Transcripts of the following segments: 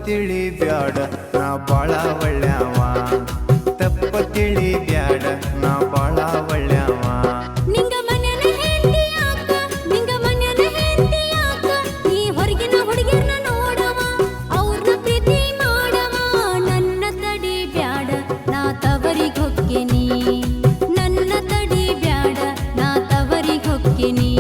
ತಿಳಿ ಬ್ಯಾಡ ನಾ ಬಾಳ ಒಳ್ಳ್ಯಾವ ತಪ್ಪ ತಿಳಿ ಬ್ಯಾಡ ನಾ ಬಾಳ ಒಳ್ಳ್ಯಾವ ನಿಂಗ ಮನೆನ ಹೆಂಡತಿ ಯಾಕ ನಿಂಗ ಮನೆನ ಹೆಂಡತಿ ಯಾಕ ನೀ ಹೊರಗಿನ ಹುಡುಗಿಯರ್ನ ನೋಡವ ಅವ್ರನ್ನ ಪ್ರೀತಿ ಮಾಡವ ನನ್ನ ತಡಿ ಬ್ಯಾಡ ನಾ ತವರಿಗೆ ಹೊಕ್ಕಿನಿ ನನ್ನ ತಡಿ ಬ್ಯಾಡ ನಾ ತವರಿಗೆ ಹೊಕ್ಕಿನಿ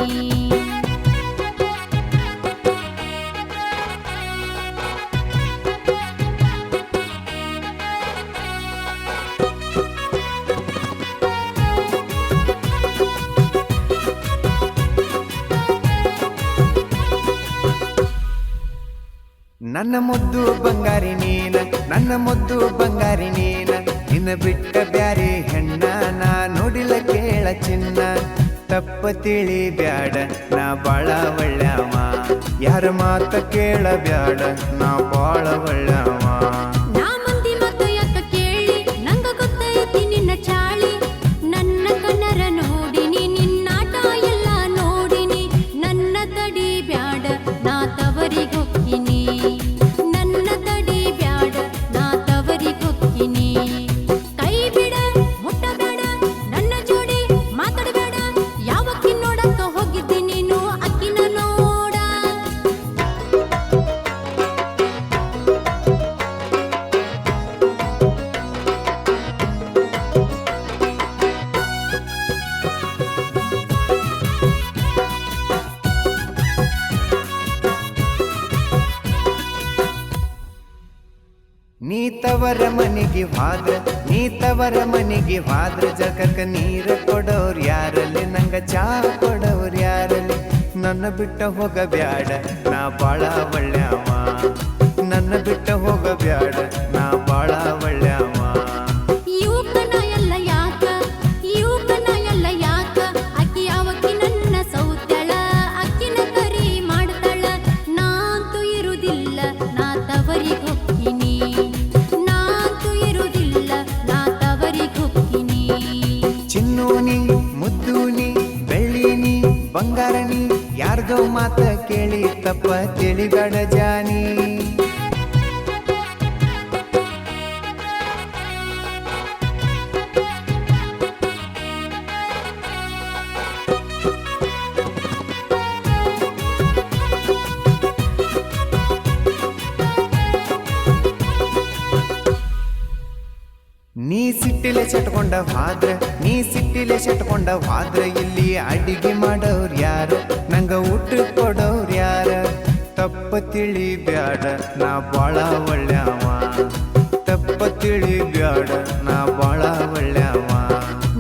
ನನ್ನ ಮುದ್ದು ಬಂಗಾರಿ ನೀನ ನನ್ನ ಮುದ್ದು ಬಂಗಾರಿ ನೀನ ನಿನ್ನ ಬಿಟ್ಟ ಬ್ಯಾರೆ ಹೆಣ್ಣ ನಾ ನೋಡಿಲ್ಲ ಕೇಳ ಚಿನ್ನ ತಪ್ಪ ತಿಳಿ ಬ್ಯಾಡ ನಾ ಬಾಳ ಒಳ್ಳ್ಯಾವ ಯಾರ ಮಾತ ಕೇಳ ಬ್ಯಾಡ ನಾ ಬಾಳ ಒಳ್ಳ್ಯಾವ ನಾ ಮಂದಿ ಮಾತು ಯಾಕ ಕೇಳಿ ನಂಗ ಗೊತ್ತೈತಿ ನಿನ್ನ ಚಾಳಿ ನನ್ನ ಕಣ್ಣರ ನೋಡಿನಿ ನಿನ್ನಾಟ ಎಲ್ಲ ನೋಡಿನಿ ನನ್ನ ತಡಿ ಬ್ಯಾಡ ನಾ ತವರಿಗೆ ಹೊಕ್ಕಿನಿ ನನ್ನ ತಡಿ ಬ್ಯಾಡ ನಾ ತವರಿಗೆ ಹೊಕ್ಕಿನಿ ಕೈ ಬಿಡ ಮುಟ್ಟಬೇಡ ನನ್ನ ಜೋಡಿ ಮಾತಾಡಬೇಡ ಯಾವಕ್ಕಿ ನೋಡಕ್ಕ ಹೋಗಿದ್ದಿ ನೀನು ಅಕ್ಕಿನ ನೋಡ ನೀ ತವರ ಮನೆಗೆ ಹೋದ್ರ ಜಗಕ್ಕ ನೀರ ಕೊಡೋರ್ ಯಾರಲ್ಲಿ ನಂಗ ಚಾ ಕೊಡೋರ್ ಯಾರಲ್ಲಿ ನನ್ನ ಬಿಟ್ಟ ಹೋಗಬ್ಯಾಡ ನಾ ಬಾಳ ಒಳ್ಳ್ಯಾವ ನನ್ನ ಬಿಟ್ಟ ಹೋಗಬ್ಯಾಡ ನಾ ಬಾಳ ಒಳ್ಳ್ಯಾವ ಯುವಕನ ಎಲ್ಲ ಯಾಕ ಯುವಕನ ಎಲ್ಲ ಯಾಕ ಅಕ್ಕಿ ಯಾವಕ್ಕಿ ನನ್ನ ಸೌತ್ಯಾಳ ಅಕ್ಕಿನ ಕರಿ ಮಾಡ್ತಾಳ ನಾಂತೂ ಇರುವುದಿಲ್ಲ ನಾ ತವರಿಗೆ ಹೊಕ್ಕಿನಿ ನಾಂತೂ ಇರುವುದಿಲ್ಲ ನಾ ತವರಿಗೆ ಹೊಕ್ಕಿನಿ ಚಿನ್ನೂನಿ ಮುದ್ದೂನಿ ಬೆಳ್ಳಿನಿ ಬಂಗಾರನಿ ಯಾರ್ದೋ ಮಾತ ಕೇಳಿ ತಪ್ಪ ತಿಳಿಬೇಡ ಜಾನಿ ನೀ ಸಿಟ್ಟಿಲೆ ಚಟ್ಕೊಂಡ ಹಾದ್ರ ಇಲ್ಲಿ ಅಡಿಗೆ ಮಾಡೋರ್ ಯಾರು ನಂಗ ಊಟ ಕೊಡೋರ್ ಯಾರ ತಪ್ಪ ತಿಳಿ ಬ್ಯಾಡ ನಾ ಬಾಳ ಒಳ್ಳ್ಯಾವ ತಪ್ಪ ತಿಳಿ ಬ್ಯಾಡ ನಾ ಬಾಳ ಒಳ್ಳ್ಯಾವ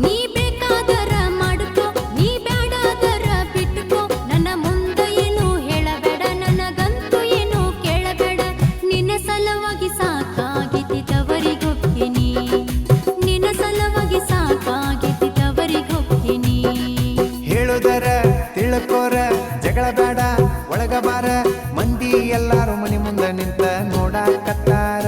ನೀ ಬೇಕಾದರ ಮಾಡ್ಕೋ ನೀ ಬ್ಯಾಡಾದರ ಬಿಟ್ಕೋ ನನ್ನ ಮುಂದ ಏನು ಹೇಳಬೇಡ ನನಗಂತೂ ಏನು ಕೇಳಬೇಡ ನಿನ್ನ ಸಲುವಾಗಿ ಸಾಕಾಗಿತಿ ತವರಿಗೆ ಹೊಕ್ಕಿನಿ ನಿನ್ನ ಸಲುವಾಗಿ ಸಾಕಾಗಿತಿ ತವರಿಗೆ ಹೊಕ್ಕಿನಿ ಹೇಳುದರ ತಿಳ್ಕೋರ ಜಗಳ ಬೇಡ ಒಳಗ ಬಾರ ಮಂದಿ ಎಲ್ಲಾರು ಮನೆ ಮುಂದ ನಿಂತ ನೋಡಾಕತ್ತಾರ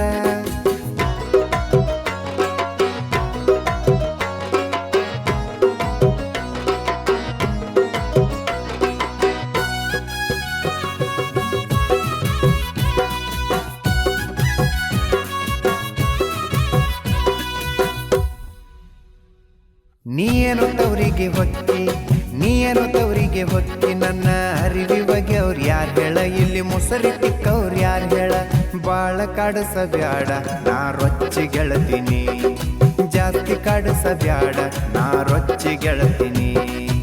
ನೀಯೇನು ತವರಿಗೆ ಹೊಕ್ಕಿ ನನ್ನ ಅರಿವಿ ಬಗ್ಗೆ ಅವ್ರು ಯಾರು ಹೇಳ ಇಲ್ಲಿ ಮುಸರಿ ತಿಕ್ಕವ್ರು ಯಾರು ಹೇಳ ಬಾಳ ಕಾಡಿಸಬ್ಯಾಡ ನಾ ರೊಚ್ಚಿ ಗೆಳತೀನಿ ಜಾಸ್ತಿ ಕಾಡಿಸಬ್ಯಾಡ ನಾ ರೊಚ್ಚಿ ಗೆಳತೀನಿ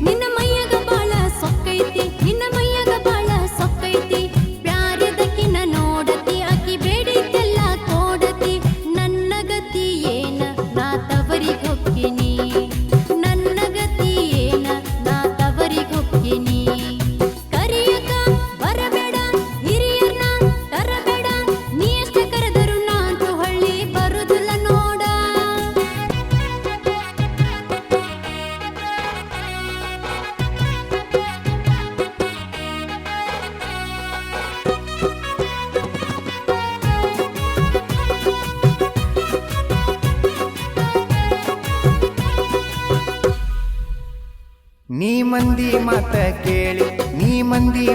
ನಿನ್ನ ಮೈಯಾಗ ಬಾಳ ಸೊಕ್ಕೈತಿ ನಿನ್ನ ಮೈಯಾಗ ಬಾಳ ಸೊಕ್ಕೈತಿ ಬ್ಯಾರೆದಕ್ಕಿನ ನೋಡತಿ ಆಕಿ ಬೇಡಿದ್ದೆಲ್ಲ ಕೋಡತಿ ನನ್ನ ಗತಿ ಏನ ನಾ ತವರಿಗೆ ಹೊಕ್ಕಿನಿ ನನ್ನ ಗತಿ ಏನ ನಾ ತವರಿಗೆ ಹೊಕ್ಕಿನಿ ಕರಿಯಕ ಬರಬೇಡ ಹಿರಿಯರ್ನ ತರಬೇಡ ನೀ ಎಷ್ಟ ಕರೆದರು ನಾಂತೂ ಹಳ್ಳಿ ಬರುದಿಲ್ಲ ನೋಡ ನೀ ಮಂದಿ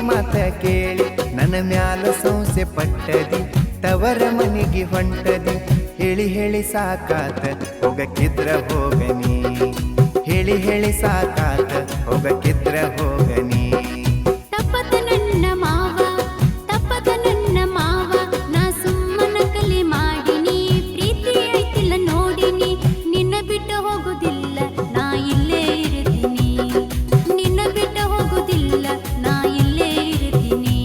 ಮಾತ ಕೇಳಿ ನನ್ನ ಮ್ಯಾಲ ಸಂಸೆ ಪಟ್ಟದಿ ತವರ ಮನೆಗೆ ಹೊಂಟದಿ ಹೇಳಿ ಹೇಳಿ ಸಾಕಾತ ಹೋಗಕ್ಕಿದ್ರ ಹೋಗನಿ ಹೇಳಿ ಹೇಳಿ ಸಾಕಾತ ಹೋಗಕ್ಕಿದ್ರ ಹೋಗನಿ ತಪ್ಪದ ನನ್ನ ಮಾವ ತಪ್ಪದ ನನ್ನ ಮಾವ ನಾ ಸುಮ್ಮನ ಕಲಿ ಮಾಡಿನಿ ಪ್ರೀತಿ ಐತಿಲ್ಲ ನೋಡಿನಿ ನಿನ್ನ ಬಿಟ್ಟು ಹೋಗುದಿಲ್ಲ ನಾ ಇಲ್ಲೇ ಇರ್ತೀನಿ ನಿನ್ನ ಬಿಟ್ಟು ಹೋಗುದಿಲ್ಲ ನಾ ಇಲ್ಲೇ ಇರ್ತೀನಿ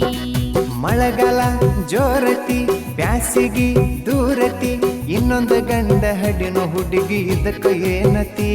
ಮಳೆಗಾಲ ಜೋರತಿ ಬ್ಯಾಸಿಗಿ ದೂರತಿ ಇನ್ನೊಂದು ಗಂಡ ಹಡಿನ ಹುಡುಗಿ ಇದಕ್ಕ ಏನತಿ